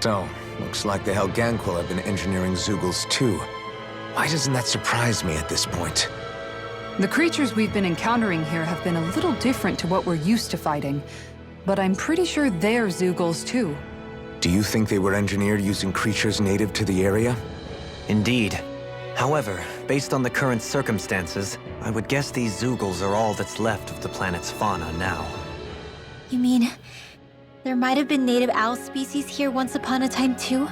So, looks like the Helganquil have been engineering Zeugles too. Why doesn't that surprise me at this point? The creatures we've been encountering here have been a little different to what we're used to fighting. But I'm pretty sure they're Zeugles too. Do you think they were engineered using creatures native to the area? Indeed. However, based on the current circumstances, I would guess these Zeugles are all that's left of the planet's fauna now. You mean, there might have been native owl species here once upon a time too?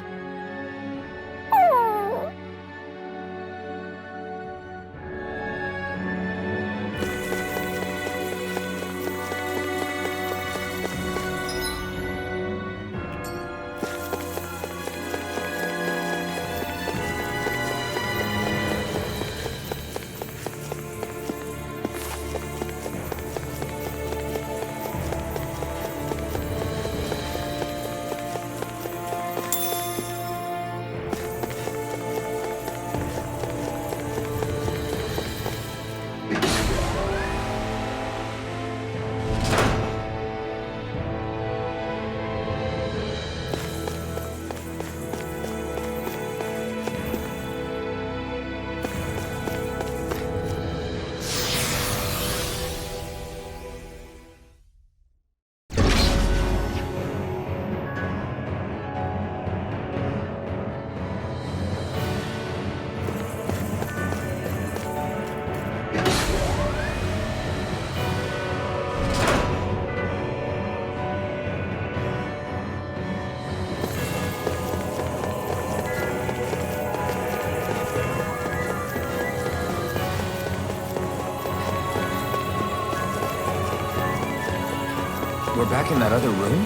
We're back in that other room?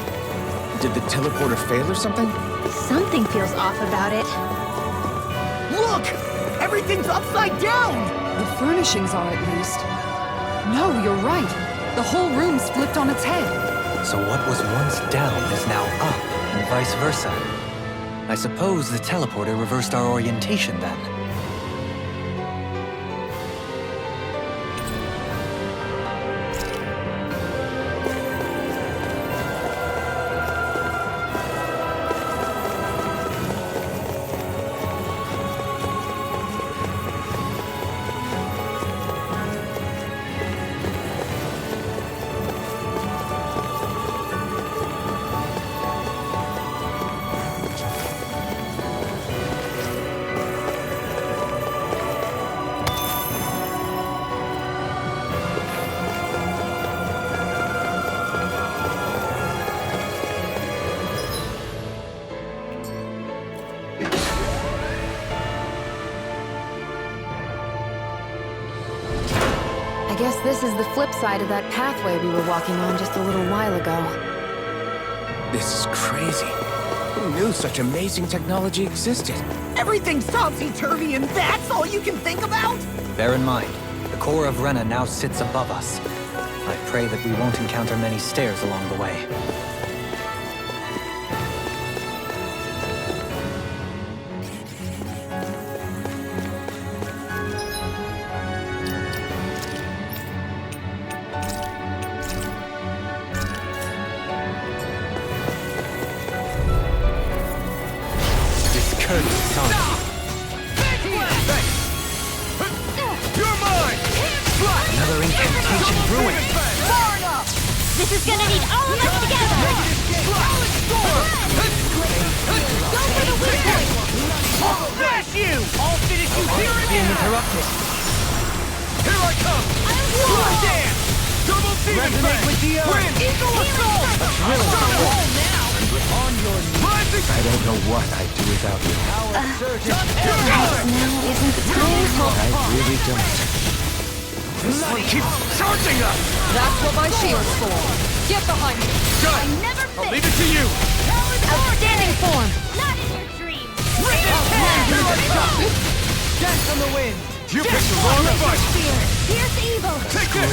Did the teleporter fail or something? Something feels off about it. Look! Everything's upside down! The furnishings are at least. No, you're right. The whole room's flipped on its head. So what was once down is now up, and vice versa. I suppose the teleporter reversed our orientation then. I guess this is the flip side of that pathway we were walking on just a little while ago. This is crazy. Who knew such amazing technology existed? Everything's topsy-turvy and that's all you can think about? Bear in mind, the core of Rena now sits above us. I pray that we won't encounter many stairs along the way. Another incantation ruined. This is gonna need all of us together! Go for the weak point! I'll smash you! I'll finish you here and Being now! interrupted. Here I come! Blood dance! Double demon Resonate with the earth. Wind! Eagle assault! Really? Start a hole now! On your knees! I don't know what I'd do without you. Now isn't the time. I really don't. This one keeps charging us! That's what my shield's for. Get behind me. Done! Never I'll leave it to you! Outstanding form! Not in your dreams! Rip his head! Dance on the wind! You picked the wrong fight! Here's evil! Take this!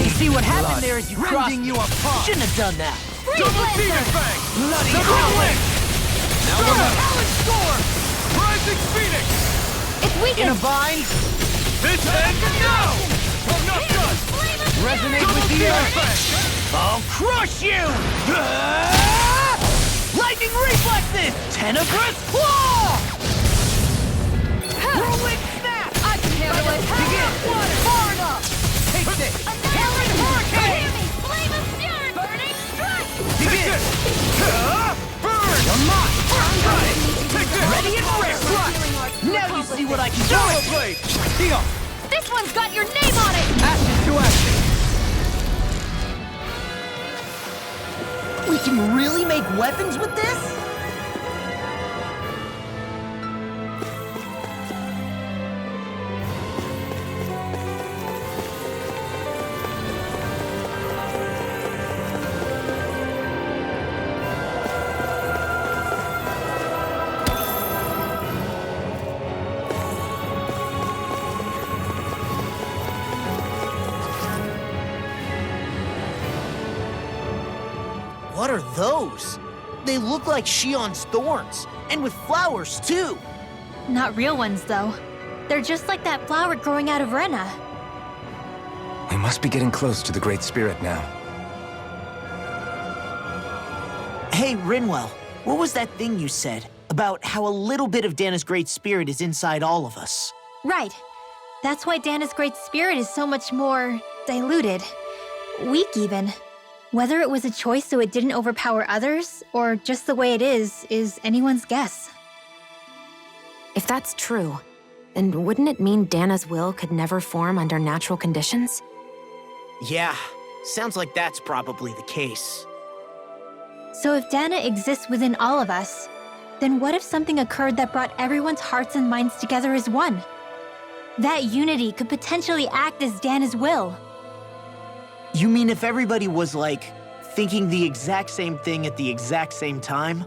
You see what happened there as you crossed? Rending you apart! Shouldn't have done that. Double demon fang! Bloody Double hell! wind! Now we're back. Alex Storm! Rising Phoenix! It's In a weakened! bind? This ends now! I'm not done! Resonate Double with the demon earth. fang! I'll crush you! Lightning reflexes! Tenebrous claw! Whirlwind snap! I can handle it. Begin! Far enough! Take this! Karen Hurricane! Flame of fury! Burning strike! Begin! Burn! You're mine! Got it! Take this! Ready and rare! Now you see what I can do! Shadow Blade! Deal! This one's got your name on it! Action to action! We can really make weapons with this? What are those? They look like Shion's thorns, and with flowers too. Not real ones, though. They're just like that flower growing out of Rena. We must be getting close to the Great Spirit now. Hey, Rinwell, what was that thing you said about how a little bit of Dana's Great Spirit is inside all of us? Right. That's why Dana's Great Spirit is so much more diluted. Weak, even. Whether it was a choice so it didn't overpower others, or just the way it is anyone's guess. If that's true, then wouldn't it mean Dana's will could never form under natural conditions? Yeah, sounds like that's probably the case. So if Dana exists within all of us, then what if something occurred that brought everyone's hearts and minds together as one? That unity could potentially act as Dana's will. You mean if everybody was, like, thinking the exact same thing at the exact same time?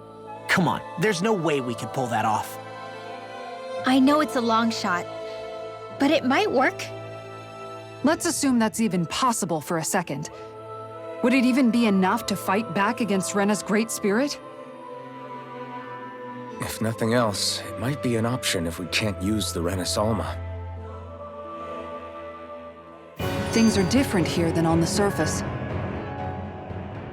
Come on, there's no way we could pull that off. I know it's a long shot, but it might work. Let's assume that's even possible for a second. Would it even be enough to fight back against Rena's Great Spirit? If nothing else, it might be an option if we can't use the Renis Alma. Things are different here than on the surface.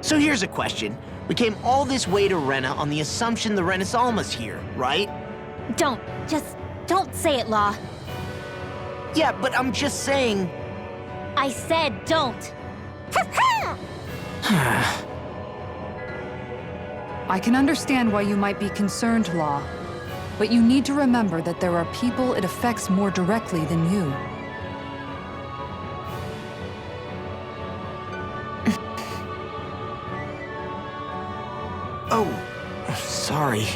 So here's a question. We came all this way to Rena on the assumption the Renis Alma's here, right? Just don't say it, Law. Yeah, but I'm just saying... I said don't. I can understand why you might be concerned, Law, but you need to remember that there are people it affects more directly than you. Oh, sorry.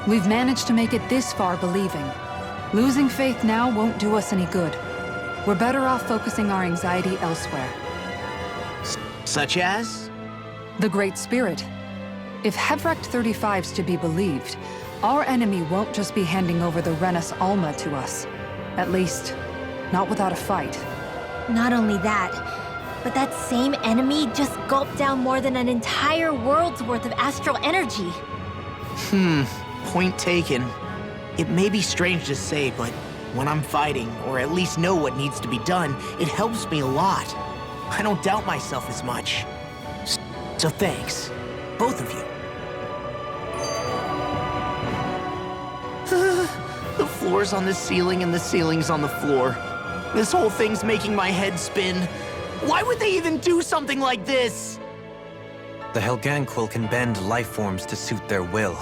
We've managed to make it this far believing. Losing faith now won't do us any good. We're better off focusing our anxiety elsewhere. Such as? The Great Spirit. If Hevrecht 35's to be believed, our enemy won't just be handing over the Renis Alma to us. At least, not without a fight. Not only that, but that same enemy just gulped down more than an entire world's worth of astral energy. Point taken. It may be strange to say, but when I'm fighting, or at least know what needs to be done, it helps me a lot. I don't doubt myself as much. So thanks, both of you. The floor's on the ceiling and the ceiling's on the floor. This whole thing's making my head spin. Why would they even do something like this? The Helganquil can bend life forms to suit their will.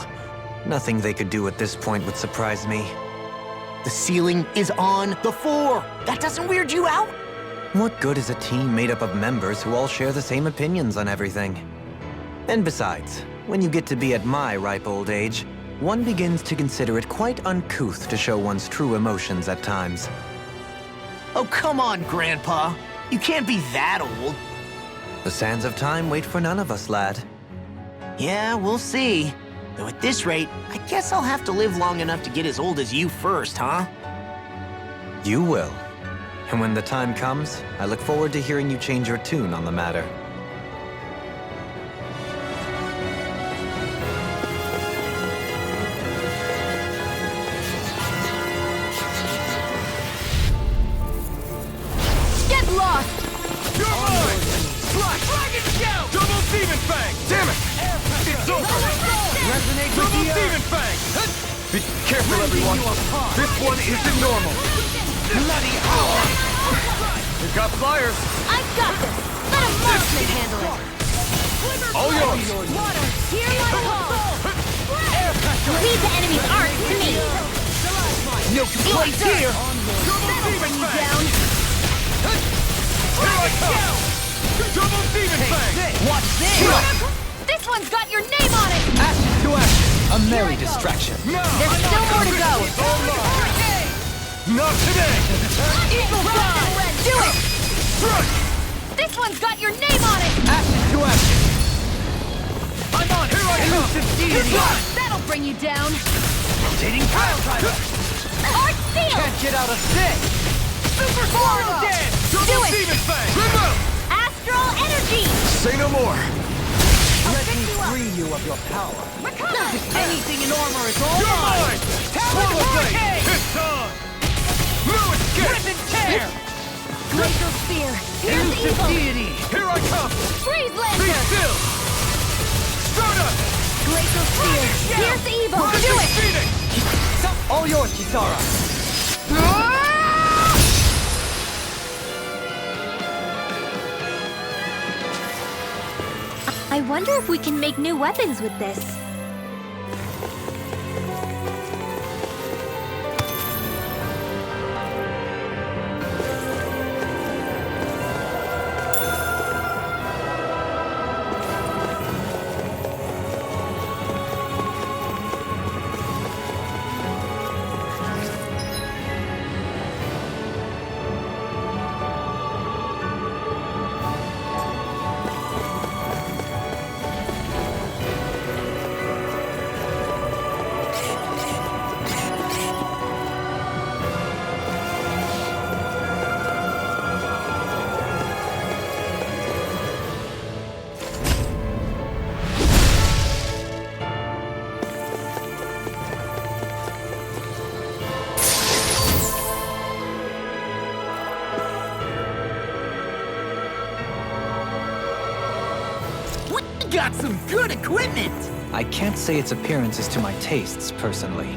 Nothing they could do at this point would surprise me. The ceiling is on the floor. That doesn't weird you out? What good is a team made up of members who all share the same opinions on everything? And besides, when you get to be at my ripe old age, one begins to consider it quite uncouth to show one's true emotions at times. Oh, come on, Grandpa. You can't be that old. The sands of time wait for none of us, lad. Yeah, we'll see. Though at this rate, I guess I'll have to live long enough to get as old as you first, huh? You will. And when the time comes, I look forward to hearing you change your tune on the matter. Get lost! You're mine! Slash! Dragon Shout! Double Demon Fang! Damn it! It's over! everyone. This one isn't normal. Bloody hell! We've got flyers. I've got this! Let a marksman handle it! All yours. Water, here like home! Leave the enemy's arc to me! No complaints here. That'll bring you down! Here I come. Double demon fang. Watch this! This one's got your name on it! Ashes to ashes. A merry distraction. There's still more to go! Not today. Eagle Dawn! Do it! This one's got your name on it! Ashes to ashes. I'm on it. Here I come. Elusive deity. That'll bring you down! Rotating pile driver. Art Seal! Can't get out of this. Super Swirl Dance. Double it. demon fang. Remove. Astral Energy! Say no more. Let me free you of your power. Recover! Anything in armor is all You're mine! mine. Swallow blade. It's on. No escape. Rip and tear! Glacial Spear! Here's Elusive evil! deity. Here I come. Freeze Be Lancer! still. Start up. Glacial Spear! Here's evil! Do it! Phoenix. All yours, Kisara! I wonder if we can make new weapons with this. We got some good equipment! I can't say its appearance is to my tastes, personally.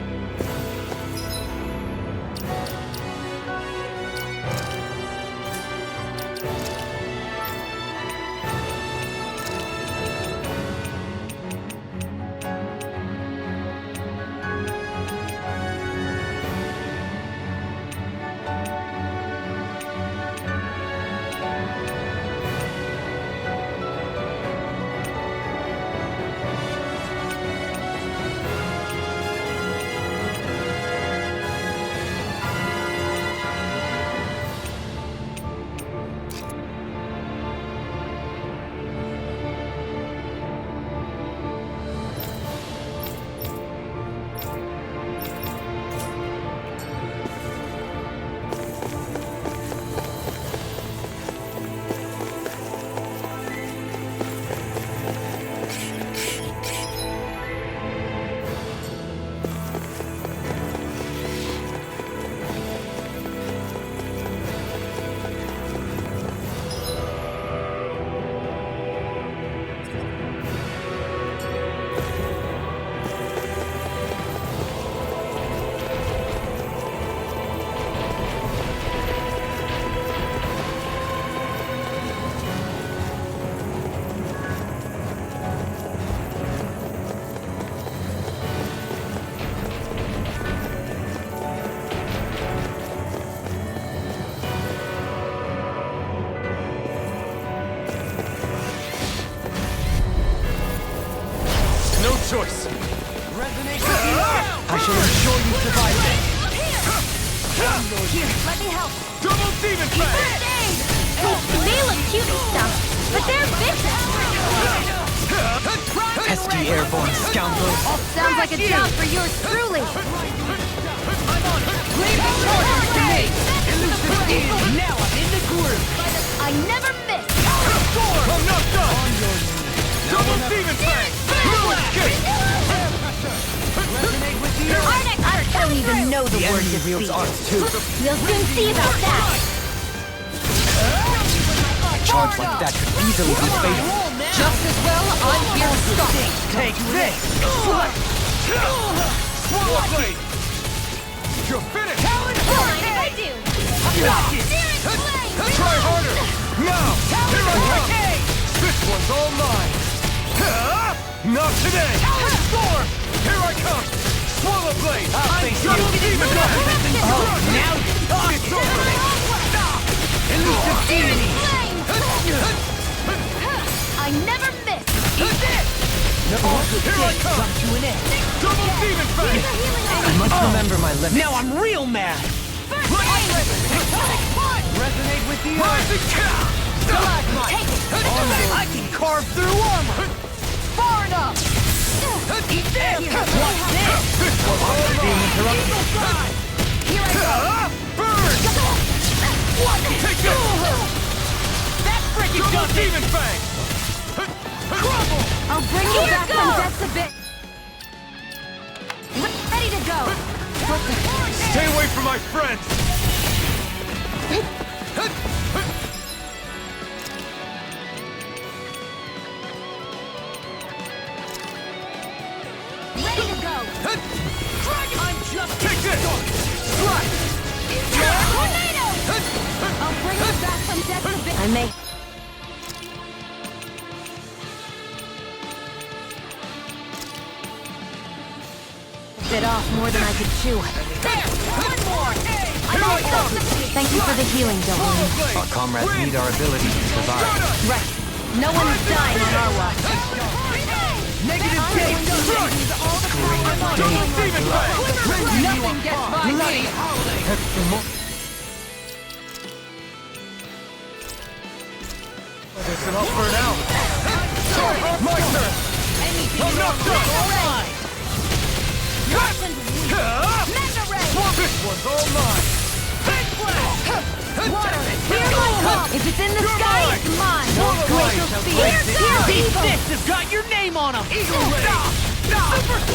No choice. I shall ensure you survive this! Here, let me help! Double demon fang. First aid! They look cute and stuff, but they're vicious! Pesky airborne scoundrels! Sounds like a job for yours truly! Leave the charges to me! Elusive deity! Now I'm in the groove! I never miss! I'm not done. Double demon fang. No escape. Resonate with the earth! Arctic! I don't even know the The word enemy wields defeat. arts too. We'll soon see about that! A charge like that could easily be fatal. Just as well, I'm here to stop it! Take this! Swallow blade. You're finished! Fine, if I do! Block it! Try harder! Now! Here I come! This one's all mine! Not today! Storm! Here I come! Swallow blade! Double demon blade! Now It's over! elusive deity! I never miss! Eat this! Here I come! Come to an end. Double demon blade! I must remember my limits. Now I'm real mad. Resonate with the rising cow! Take it! I can carve through armor. Far enough! Eat this! Watch this! This one's all mine! Here I go! Burn! Take this! That frickin' Double does it! demon fang! Crumble! I'll bring you back from death's abyss! Ready to go! Stay away from my friends! Ready to go! I'm just Take this! Strike! Tornado! I'll bring you back from death's abyss! I may. Bit off more than I could chew. There! One more! Here I come! Thank you for the healing, Dolan. Our comrades need our ability to survive. Right. No one is dying on our watch. negative gate. Double demon fang! Nothing gets by me. That's enough for now. My turn! I'm not done! This one's all mine! Here I come! If it's in the sky, it's mine! Glacial spear! These fists have got your name on them. Eagle ray!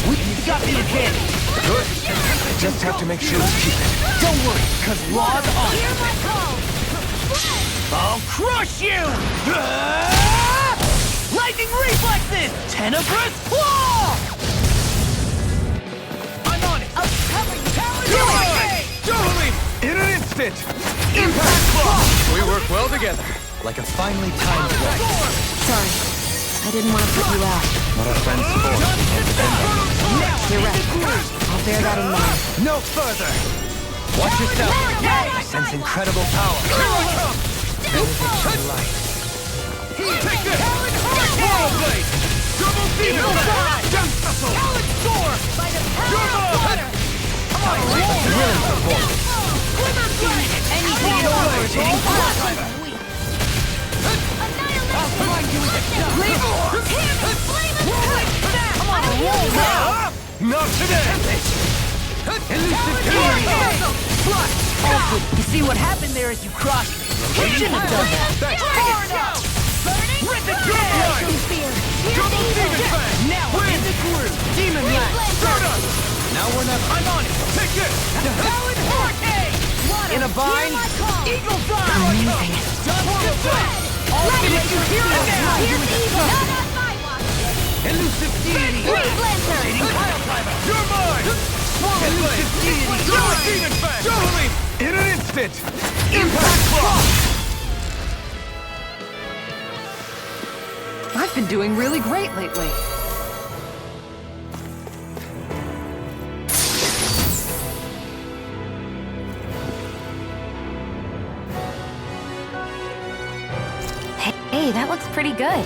We've got the advantage. Good. Just have to make sure to keep it. Don't worry, cause Law's on it. Hear my call! I'll crush you! Lightning reflexes! Tenebrous claw! I'm on it! I'll cover you! Totally! In an instant! Impact claw! We work well together. Like a finely timed weapon. Sorry. I didn't want to put you out. What our friends for. You're right. I'll bear that in mind. No further! Watch yourself! I sense incredible power. Here I come! Light. Take this! Swallow blade! Double demon blade! Death vessel! By the power of water! Thrilling performance. Anything at all is weak! Not today! You see what happened there is you crossed me. You shouldn't have done that. Rip it Double demon fang! Now we're in the groove. Demon Lash. Start us! Now we're not. I'm on it. Take this! In a bind. Eagle Dive. Amazing. Ultimate you hear it now. Not on my watch! Elusive deity. Rotating pile driver. You're mine! Swallow blade! Elusive deity. Double demon fang! Totally! In an instant! Impact claw! I've been doing really great lately. Hey, that looks pretty good.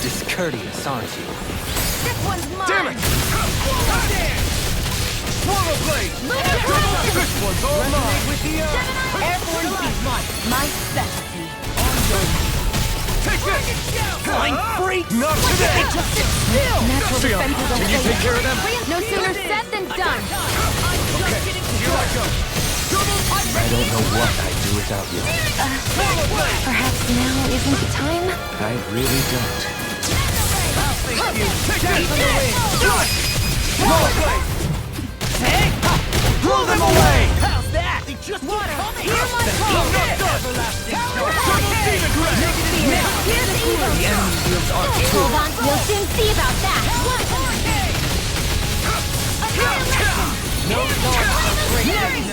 discourteous, aren't you? This one's mine! Damn it! Swallow blade! This one's all mine! Airborne beast! My specialty. Take this! Flying freak! Not today! Natural Leon, defenses can you take care of them? No sooner said than done. Okay, here I go! I don't know what I'd do without you. Swallow blade! Perhaps now isn't the time? I really don't. Take this! Swallow blade! Blow them away! How's that? They just water! Hear my call! I'm not done! Double demon breath! Here's evil! Hold on, we'll soon see about that!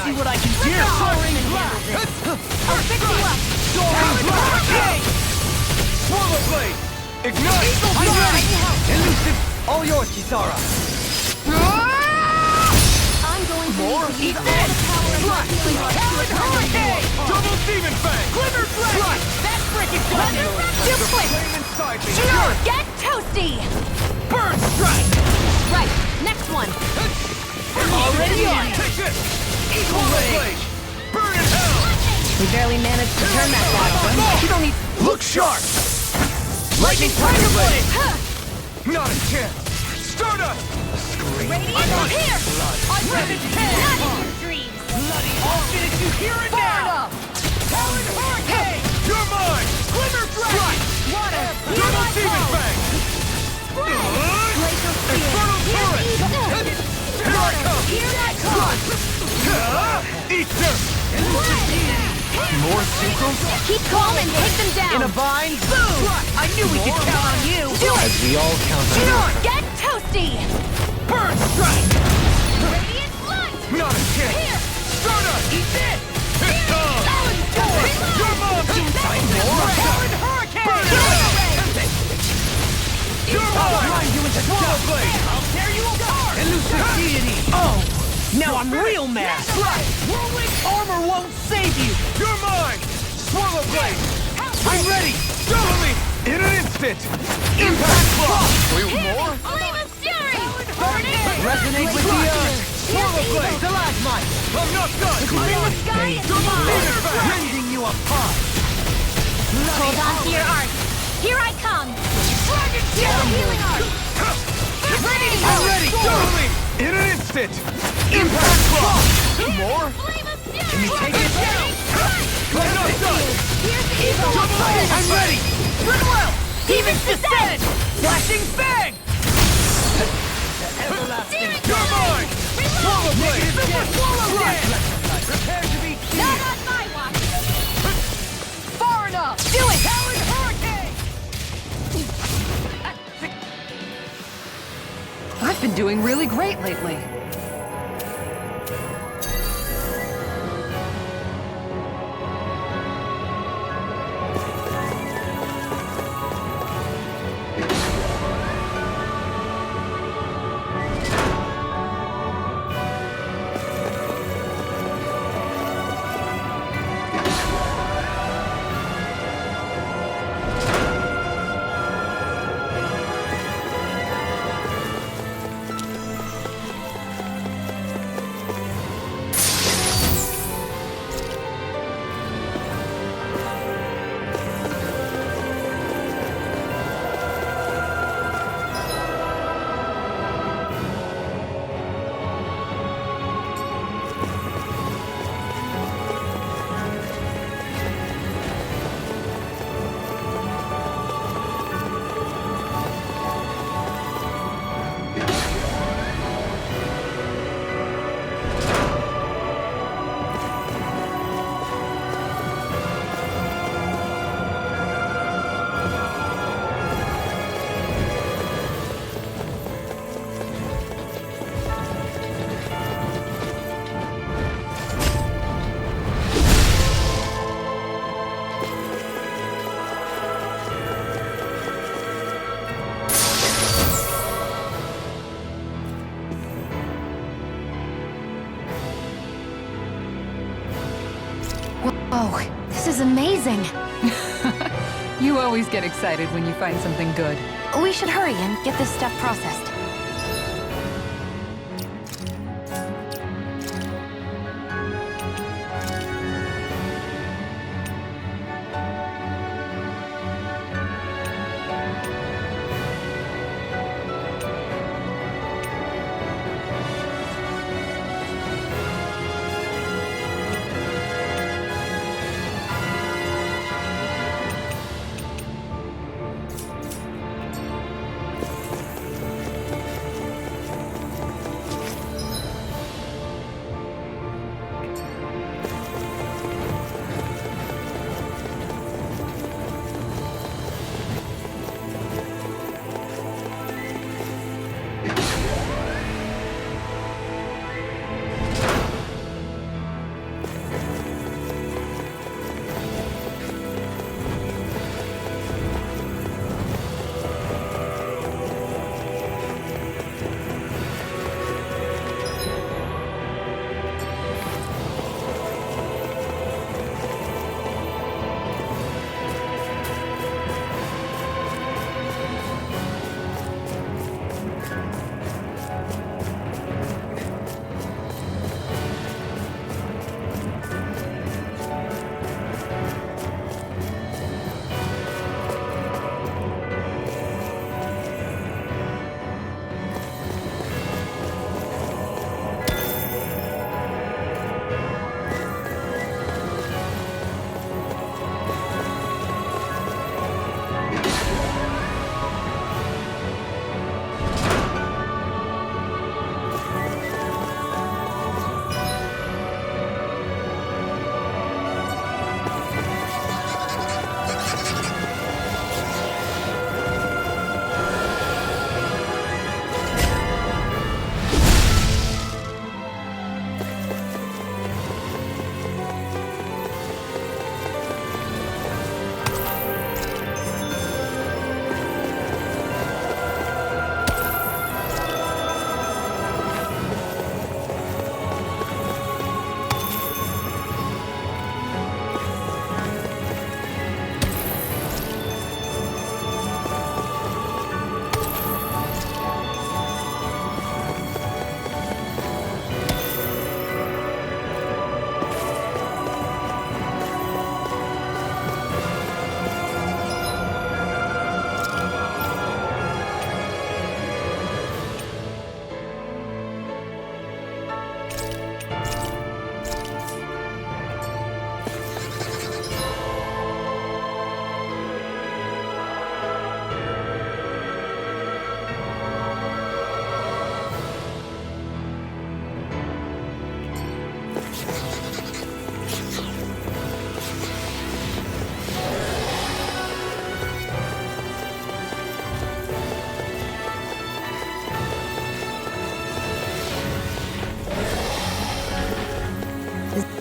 See what I can do! I'll fix you up! Swallow blade! Ignite! I'm ready! Elusive! All yours, Kisara! I'm going to More? use all the power of my healing Hurricane! Double demon fang! Glimmer blade! That's freaking done! You quit! Flame inside me! Sure! Get toasty! Burn strike! Right, next one! Already on! Take this! Equal blade! Burn in hell! We barely managed to turn that down. You don't need... Look sharp! Lightning tiger blade! Not a chance! Stardust! Radiant here! I'm ready to head! Not in your dreams! Bloody I'll finish you here and now! Talon hurricane! You're mine! Glimmer strike! Water! Double demon fang! Infernal torrent! Here I come! Here I come! Eat dirt! More sucrose? Keep calm and take them down! In a vine? Boom! I knew we could count on you! Do it! As we all count on Sure! you. Get toasty! Burn strike! Radiant light! Not a chance! Here! Stardust! Eat this! It's done! Talon sword! Your mom can fight more! Talon hurricane! You're mine! You into swallow blade! I'll tear you apart! Elusive deity! Oh! Now I'm real mad! Right! Whirlwind armor won't save you! You're mine! Swallow blade! I'm ready! Double me! In an instant! Impact block! We want more? Flame of fury! Burning! Resonate with the earth! Swallow blade! Stalagmite! I'm not done! The sky is Double mine! demon fang! Rending you apart! Hold on to your art! Here I come! Dragon Shield healing art! Ready! I'm ready! Double me! In an instant! Impact block! More? Flame of fury! Can you take it down? I'm not done! Here's evil! I'm ready! Goodwill! Demon's Descent! Flashing bang! You're mine! Swallow blade! Super swallow dance! Prepare to be Not on my watch! Far enough! Do it! Talon hurricane! I've been doing really great lately. Oh, this is amazing. You always get excited when you find something good. We should hurry and get this stuff processed.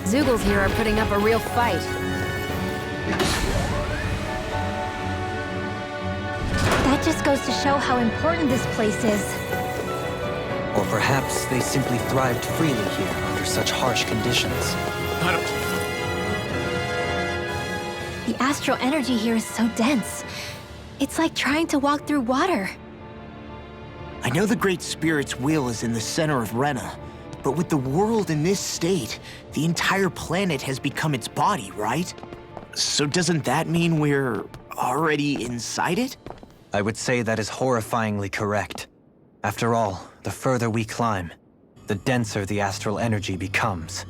Zoogles here are putting up a real fight. That just goes to show how important this place is. Or perhaps they simply thrived freely here under such harsh conditions. I don't... The astral energy here is so dense. It's like trying to walk through water. I know the Great Spirit's will is in the center of Rena, but with the world in this state, the entire planet has become its body, right? So doesn't that mean we're already inside it? I would say that is horrifyingly correct. After all, the further we climb, the denser the astral energy becomes.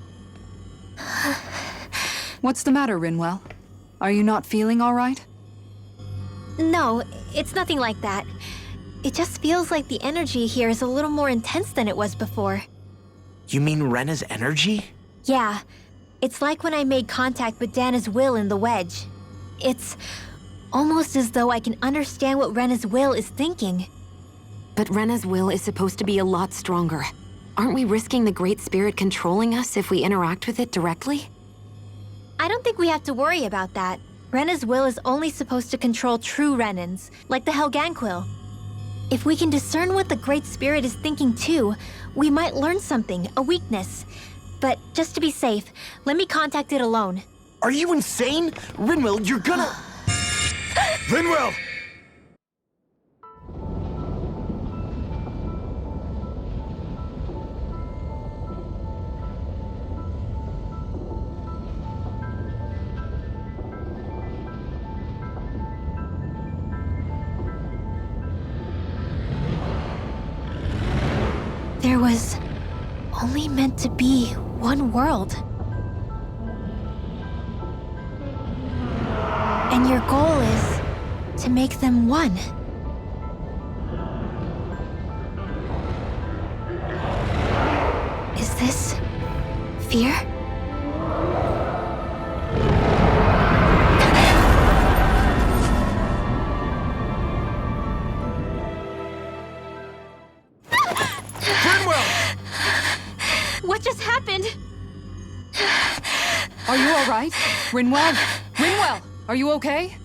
What's the matter, Rinwell? Are you not feeling all right? No, it's nothing like that. It just feels like the energy here is a little more intense than it was before. You mean Rena's energy? Yeah. It's like when I made contact with Dana's will in the wedge. It's almost as though I can understand what Rena's will is thinking. But Rena's will is supposed to be a lot stronger. Aren't we risking the Great Spirit controlling us if we interact with it directly? I don't think we have to worry about that. Rena's will is only supposed to control true Renans, like the Helganquil. If we can discern what the Great Spirit is thinking too, we might learn something, a weakness. But just to be safe, let me contact it alone. Are you insane? Rinwell, you're gonna... Rinwell! is only meant to be one world. And your goal is to make them one. Is this fear? What just happened? Are you all right? Rinwell? Rinwell, are you okay?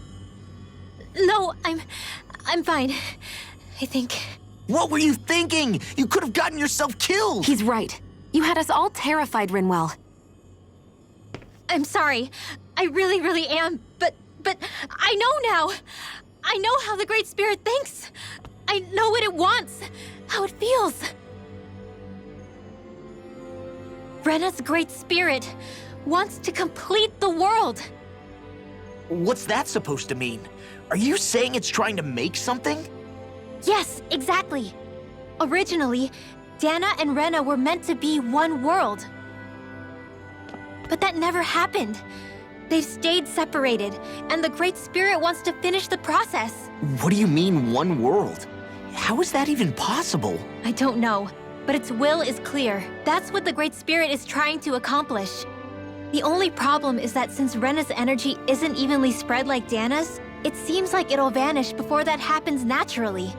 No, I'm fine. I think. What were you thinking? You could have gotten yourself killed! He's right. You had us all terrified, Rinwell. I'm sorry. I really am. But I know now. I know how the Great Spirit thinks. I know what it wants, how it feels. Rena's Great Spirit wants to complete the world. What's that supposed to mean? Are you saying it's trying to make something? Yes, exactly. Originally, Dana and Rena were meant to be one world. But that never happened. They've stayed separated, and the Great Spirit wants to finish the process. What do you mean, one world? How is that even possible? I don't know, but its will is clear. That's what the Great Spirit is trying to accomplish. The only problem is that since Rena's energy isn't evenly spread like Dana's, it seems like it'll vanish before that happens naturally.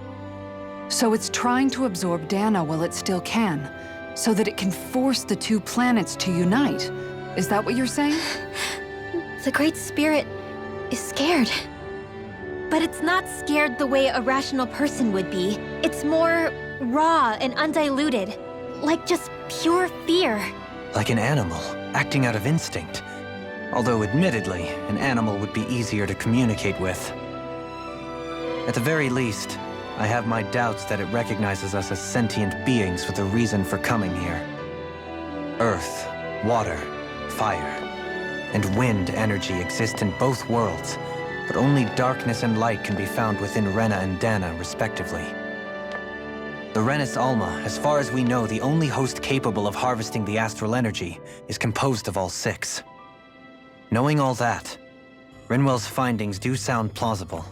So it's trying to absorb Dana while it still can, so that it can force the two planets to unite. Is that what you're saying? The Great Spirit is scared. But it's not scared the way a rational person would be. It's more raw and undiluted, like just pure fear. Like an animal, acting out of instinct. Although admittedly, an animal would be easier to communicate with. At the very least, I have my doubts that it recognizes us as sentient beings with a reason for coming here. Earth, water, fire, and wind energy exist in both worlds, but only darkness and light can be found within Rena and Dana, respectively. The Renis Alma, as far as we know, the only host capable of harvesting the astral energy, is composed of all six. Knowing all that, Rinwell's findings do sound plausible.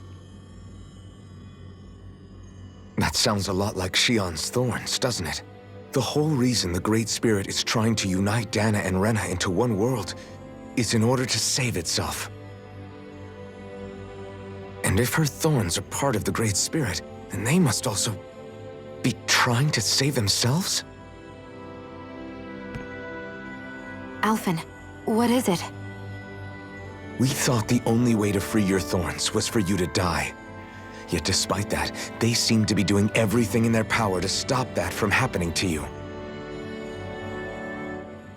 That sounds a lot like Shion's thorns, doesn't it? The whole reason the Great Spirit is trying to unite Dana and Rena into one world is in order to save itself. And if her thorns are part of the Great Spirit, then they must also be trying to save themselves? Alphen, what is it? We thought the only way to free your thorns was for you to die. Yet despite that, they seem to be doing everything in their power to stop that from happening to you.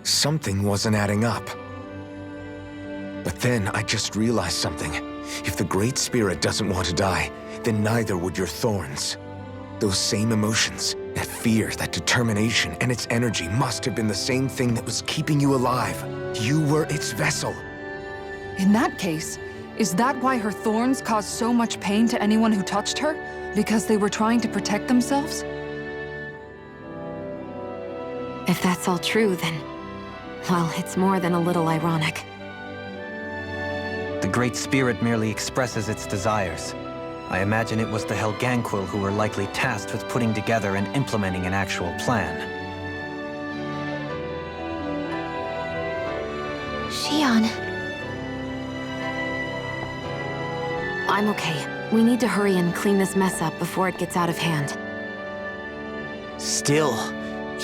Something wasn't adding up. But then I just realized something. If the Great Spirit doesn't want to die, then neither would your thorns. Those same emotions, that fear, that determination, and its energy must have been the same thing that was keeping you alive. You were its vessel. In that case, is that why her thorns caused so much pain to anyone who touched her? Because they were trying to protect themselves? If that's all true, then... well, it's more than a little ironic. The Great Spirit merely expresses its desires. I imagine it was the Helganquil who were likely tasked with putting together and implementing an actual plan. Shion. I'm okay. We need to hurry and clean this mess up before it gets out of hand. Still,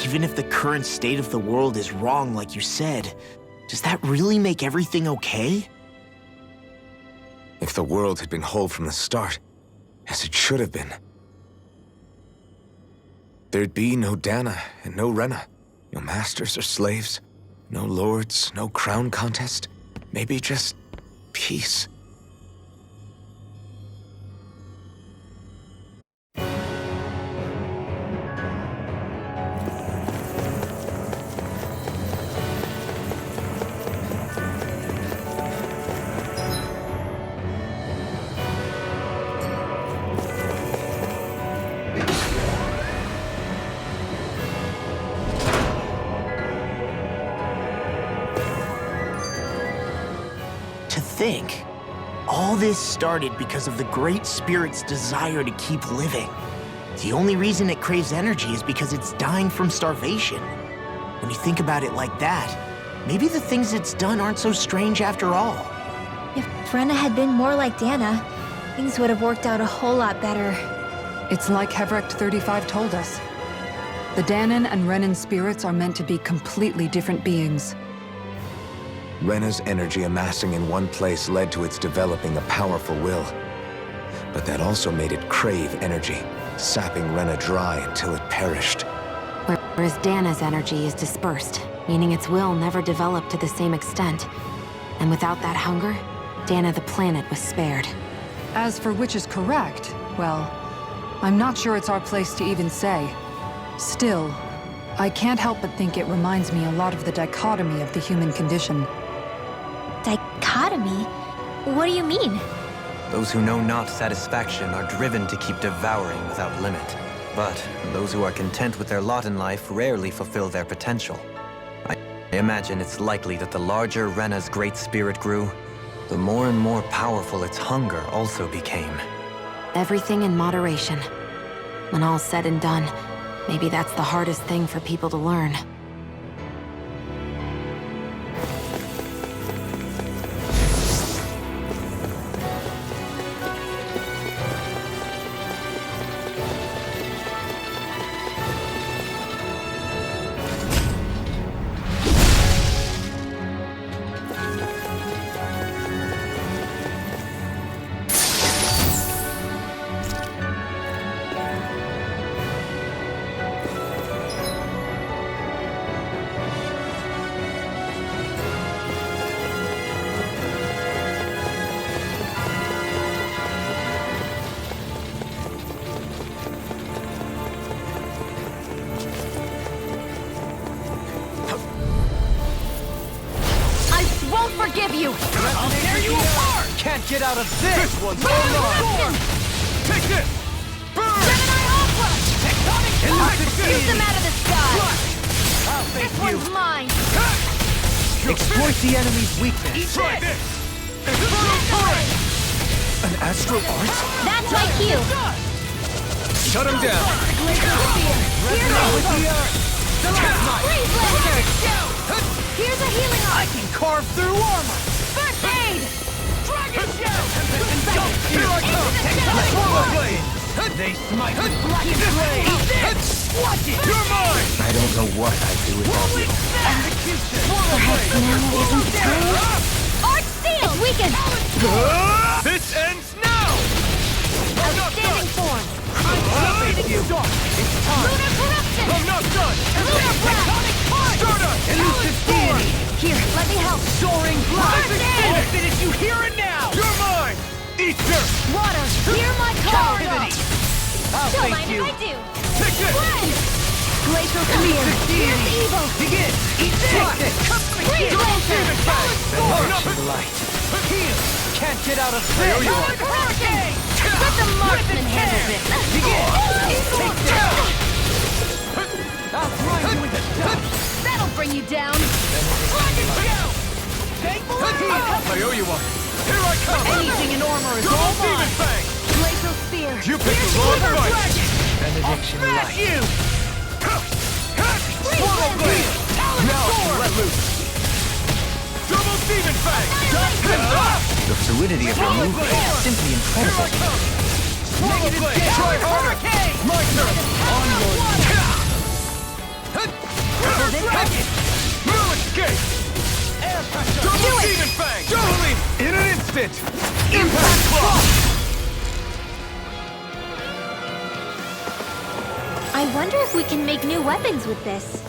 even if the current state of the world is wrong like you said, does that really make everything okay? If the world had been whole from the start, as it should have been, there'd be no Dana and no Rena, no masters or slaves, no lords, no crown contest, maybe just peace. think, all this started because of the Great Spirit's desire to keep living. The only reason it craves energy is because it's dying from starvation. When you think about it like that, maybe the things it's done aren't so strange after all. If Rena had been more like Dana, things would have worked out a whole lot better. It's like Hevrecht 35 told us. The Danon and Renan spirits are meant to be completely different beings. Rena's energy amassing in one place led to its developing a powerful will. But that also made it crave energy, sapping Rena dry until it perished. Whereas Dana's energy is dispersed, meaning its will never developed to the same extent. And without that hunger, Dana the planet was spared. As for which is correct, well, I'm not sure it's our place to even say. Still, I can't help but think it reminds me a lot of the dichotomy of the human condition. Dichotomy? What do you mean? Those who know not satisfaction are driven to keep devouring without limit. But those who are content with their lot in life rarely fulfill their potential. I imagine it's likely that the larger Rena's great spirit grew, the more and more powerful its hunger also became. Everything in moderation. When all's said and done, maybe that's the hardest thing for people to learn. Forgive you! I'll tear you apart! Can't get out of this! This one's all mine! Take this! Burn! Gemini Ultra! Tectonic Shoot them out of the sky! I'll This face you! one's mine! Exploit the enemy's weakness! Try this! Infernal Torrent! An astral art? That's my cue! Shut him down! With the earth! Freeze Blade! Here's a healing I art! can carve through armor! First aid! Dragon Shell! Here I come! Swallow Blade! They smite with blackened blade! Watch it! You're mine! I don't know what I'd do without you. Execution! Swallow Perhaps now isn't the time? Art Seal! It's weakened! This ends now! I'm not Outstanding done! form! It's time! Lunar Corruption! I'm not done! Lunar Blast! Stardust! Elusive deity! Here, let me help! Soaring blast! First aid! I'll finish you here and now! You're mine! Ether! Water, hear my call! Captivity! I'll Don't face mind you! if I do! Take this! Blend! Glacial Spear! Here's evil! Begin! Eat this! Freeze Lancer! Russian light! Heal! Can't get out of this! Solar Hurricane! Let the marksman handle this! Begin! Take this! I'll grind you into dust! That'll bring you down! Dragon Shell! I owe you one. Here I come! Anything in armor is Double all Demon mine! Fang! Glacial Spear! You picked the wrong fight! Benediction light! You! Swallow Blade! Now let loose! Double Demon Fang! The fluidity of your movement is simply Here I incredible. come! Swallow Blade! Try harder! My turn! Onward! Dragon! No escape! Air pressure! Double Demon Fang! Doubling! In an instant! Impact Block! I wonder if we can make new weapons with this.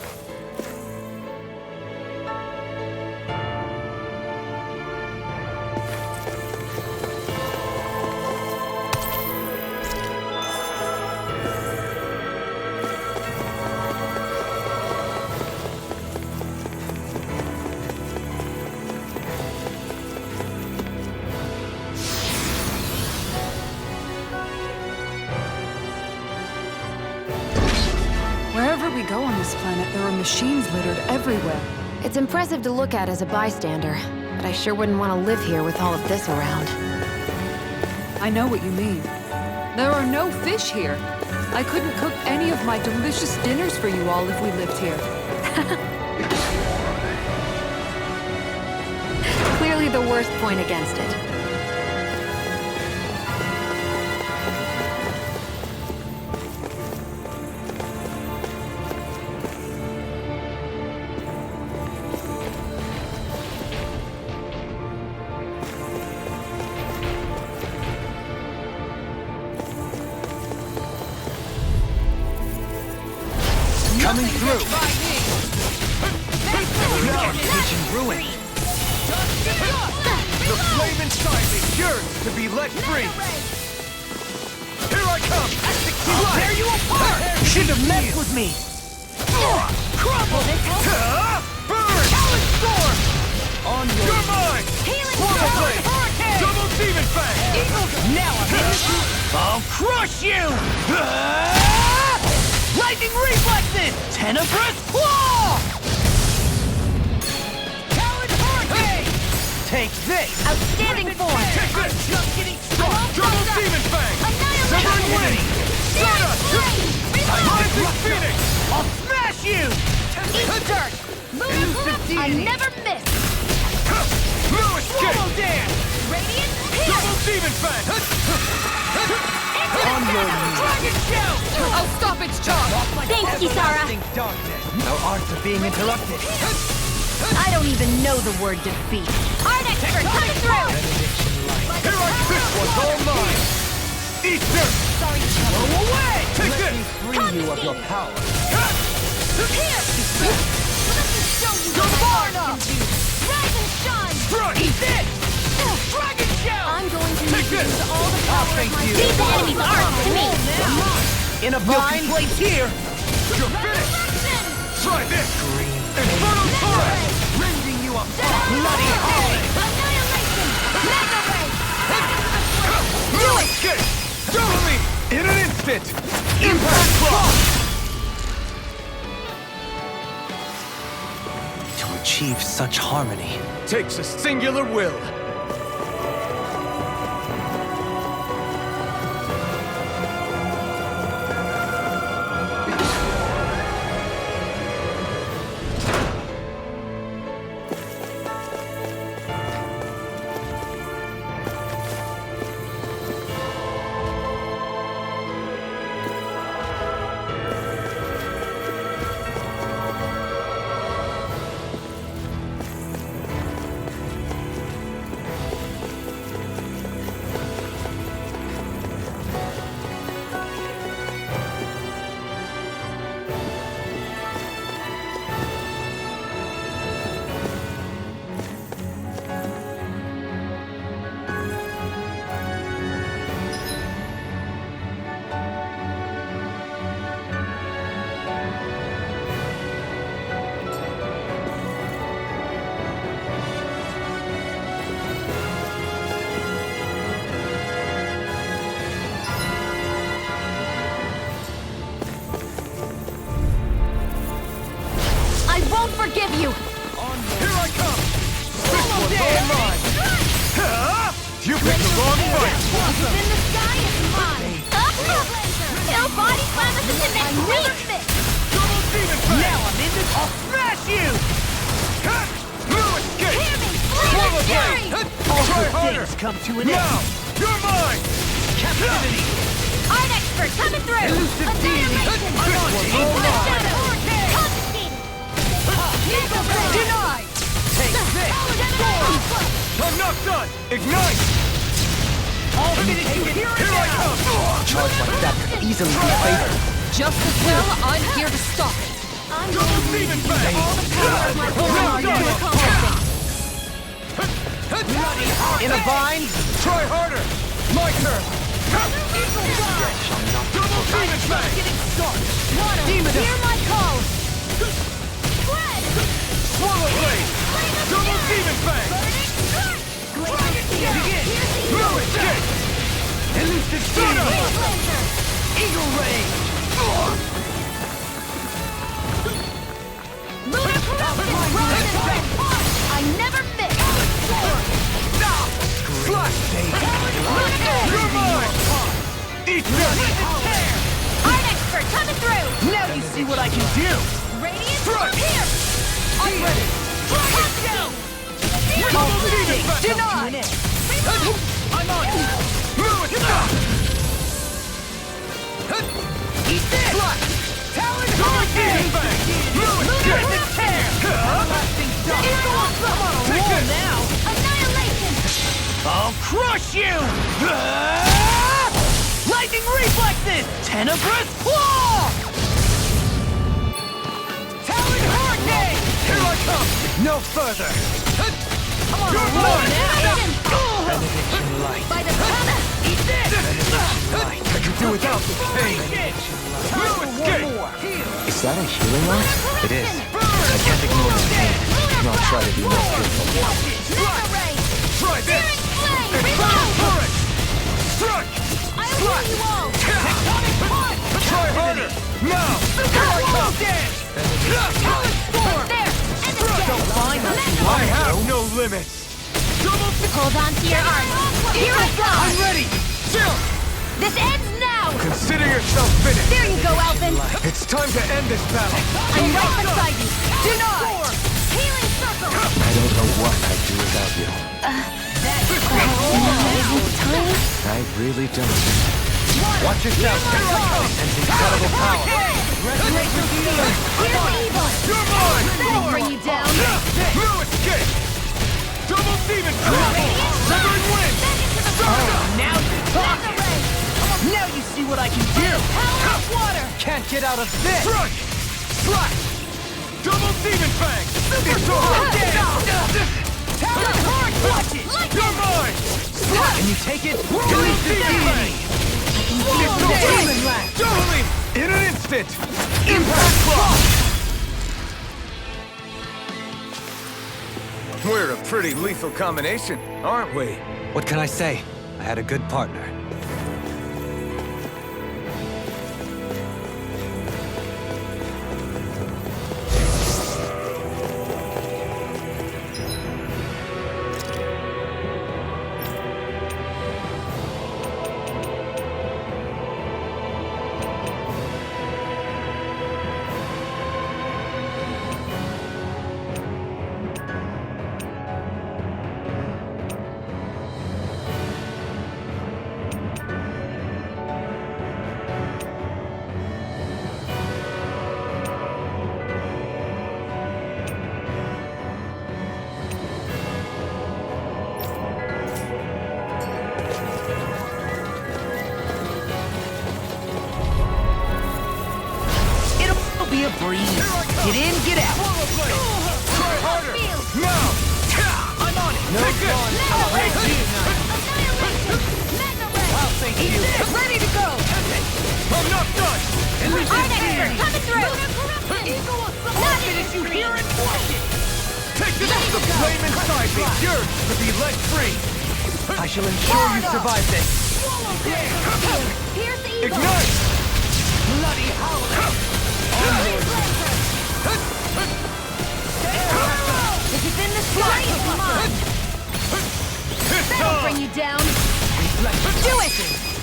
Wherever we go on this planet, there are machines littered everywhere. It's impressive to look at as a bystander, but but I sure wouldn't want to live here with all of this around. I know what you mean. There are no fish here. I couldn't cook any of my delicious dinners for you all if we lived here. Clearly the worst point against it. Coming through! Now I'm pitching ruin! The flame inside me yearns to be let free! Here I come! I'll tear you apart! You shouldn't have messed with me! Crumble! Burn! Talon Storm! On your mind! Healing Swallow Storm! blade! Hurricane! Double demon fang! Now I'm in! I'll crush you! Lightning reflexes! Tenebrous claw! Talon hurricane! Take this! Outstanding form! Take this! Just getting started! Double demon fang! Severing wing! Rising phoenix! I'll smash you! Eat dirt! I never miss! No escape! Swallow dance! Radiant pierce! Double demon fang! On your knees! Dragon shout! I'll stop its charge! Thanks, Kisara! Darkness. Our arts are being interrupted. I don't even know the word defeat. Art expert coming through! Here I this one's all mine! Eat dirt! Sorry, Go away! Take this! Free you of your power. Here! Let me show you what far my art can do! Rise and shine! Strike! Eat this! Dragon shout! I'm going to Take this! use all the power of thank my you. These enemies aren't to me! In a vine place here! You're finished! Resurrection! Try this! Infernal Torrent! Rending you apart! Bloody holiday! Annihilation! Mega Ray! No escape! Double me! In an instant! Impact Cross! To achieve such harmony. Takes a singular will. Forgive you! Here I come! This one's all mine! You picked the wrong fight! What's in the sky is mine! Kill body slam us into next week! Double demon fang! Now I'm in this! I'll smash you! No escape! Hear me! Swallow Flaming Fury! blade! All Try good harder! things come to an end! Now! You're mine! Captivity! Art expert coming through! Elusive deity! Annihilation! I'm on one's you! all mine! Confiscated! Mega Ray! Denied! Take this! I'm not done! Ignite! I'll finish you here and Here I now! come! Charge like that could easily be favored. Just as well, I'm here to stop it. I'm Double going to demon use fang! all the power of my You're form to done! accomplish In a vine? Try harder! My turn! Double demon fang! Water, hear my call! Spread! Swallow blade! Double demon fang! No escape! Elusive Shadow! deity! Eagle ray! Lunar Corruption! I never miss! Art expert coming through! Now you see what I can do! Radiant Strike! here! I'm ready! Denied! I'm on it! Move it! Eat this! Talon Hurricane! Move it! Get it! I'm on a roll now! Annihilation! I'll crush you! Lightning reflexes! Tenebrous claw! Talon Hurricane! Here I come! No further! I'm on a You're roll mine! now! Benediction light. By the power! Eat this! I could do without this pain! Move it! Get it! Is that a healing art? It is. I can't ignore the pain. I'll try to be more careful. Mega ray! Try this! Flame! And Reload! courage! Strike! I'll heal you all! Try harder! Now! Here I come! Talon Storm! There! End of death! I have no limits! Double Hold on to your arms! Here I I'm come! ready! Chill! This ends now! Consider yourself finished! There you go, Alvin! It's time to end this battle! I'm right beside you! Do not! Healing circle! I don't know what I'd do without you. I really don't. Watch yourself! And incredible power. Here's the evil! You're mine! That'll bring you down! New escape! Double demon trap! Severing wind! Now you're talking! Now you see what I can do! Power of water! Can't get out of this! Strike! Slash! Double demon fang! Super sword! Talon Heart! Watch it! You're mine! Can you take it? Double demon fang! Demon Rat! Totally! In an instant! Impact block! We're a pretty lethal combination, aren't we? What can I say? I had a good partner. It'll be a breeze. Get in, get out. Try harder! Now! I'm on it! No fun! I'll thank you. Ready to go! I'm not done! Art expert coming through! I'll finish you here and watch it. Take this! The flame inside me! Yours to be let free! I shall ensure you survive this. Here's the evil! Ignite! Bloody howling. If it's in the sky, it's mine! It's That'll on! bring you down! Do it!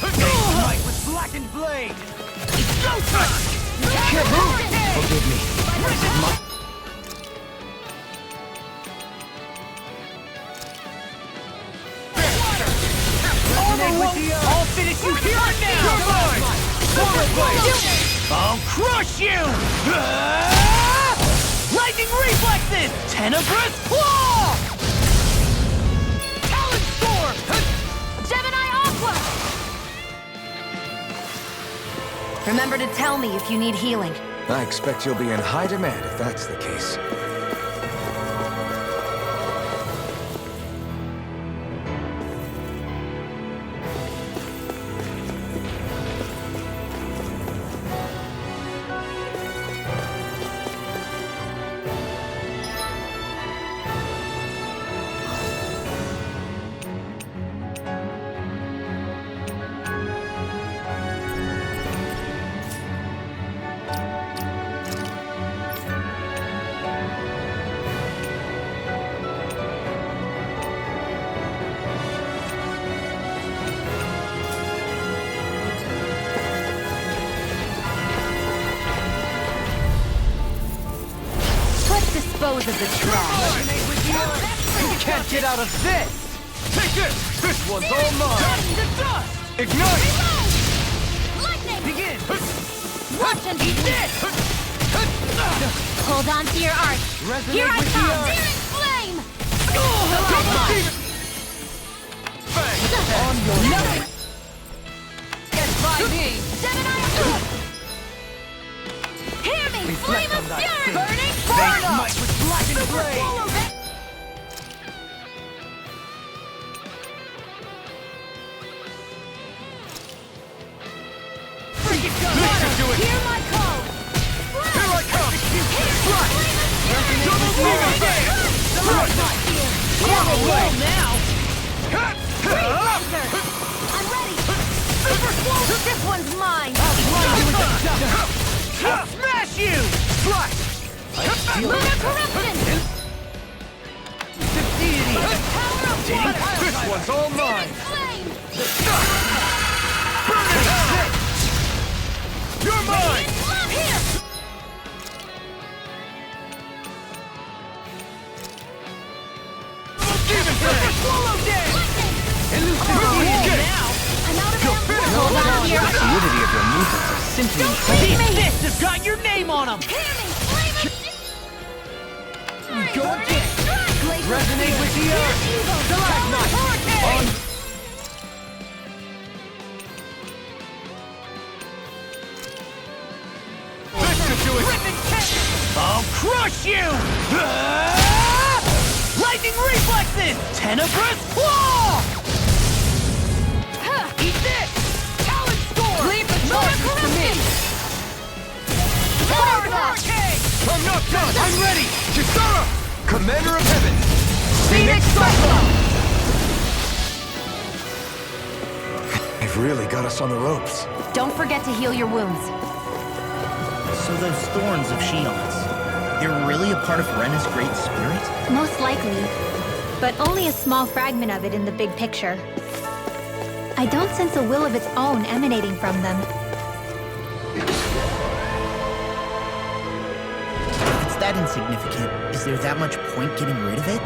Right with blackened blade. It's go time. Forgive me. I'll finish you here and now. You're mine! Super blade! I'll crush you! Lightning reflexes! Tenebrous claw! Talon storm! Gemini Aqua! Remember to tell me if you need healing. I expect you'll be in high demand if that's the case. dispose of the trash. You can't get out of this! Take this! This one's all mine! Ignite! Lightning! Begin! Watch and eat this! Hold on to your art. Resonate Here I with the come! earth. Searing flame! On your nothing! Get by me! Gemini! Hear me! Reflect Flame on of thy fury! sin. Burning They fire! might with blackened blade! Hear my call! Here I come! Strike! Double demon blade! Swallow blade! now! I'm ready! Super swallow! This one's mine! Smash you! Strike! Lunar corruption! Power of water! This one's all mine! Flame! Burn it out! You're mine! Here! Demon blade! Swallow dead! Now! I'm out of ammo! Hold on to your Fluidity of your movements are simply incredible. Leave me! Fists have got your name on them! Hear me! Flame of Go again! Resonate with the earth! Hurricane! This should do it! I'll crush you! Lightning reflexes! Tenebrous claw! Eat this! Talon storm! Leave the charges to me! I'm not done! I'm ready! Kisara! Commander of Heaven! Phoenix Cyclone! They've really got us on the ropes. Don't forget to heal your wounds. So those thorns of Shion's, they're really a part of Rena's great spirit? Most likely, but only a small fragment of it in the big picture. I don't sense a will of its own emanating from them. If it's that insignificant, is there that much point getting rid of it?